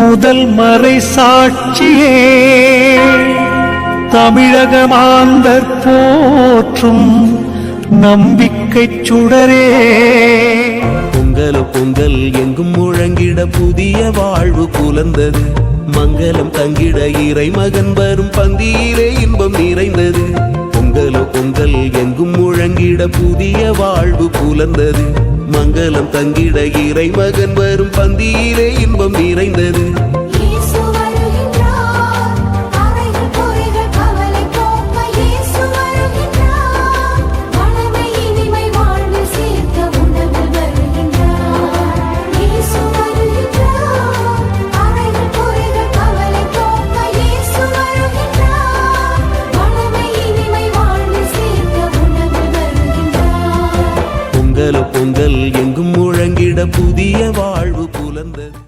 முதல் மறை சாட்சியே தமிழக மாந்தர் போற்றும் நம்பிக்கை சுடரே. பொங்கல் பொங்கல் எங்கும் முழங்கிட புதிய வாழ்வு புலர்ந்தது. மங்களம் தங்கிட இறை மகன் வரும் பந்தியிலே இன்பம் நிறைந்தது. பொங்கல் பொங்கல் எங்கும் முழங்கிட புதிய வாழ்வு புலர்ந்தது. மங்களம் தங்கிட இறை மகன் வரும் பந்தியிலே இன்பம் நிறைந்தது. பொங்கல் பொங்கல் எங்கும் முழங்கிட புதிய வாழ்வு புலர்ந்தது.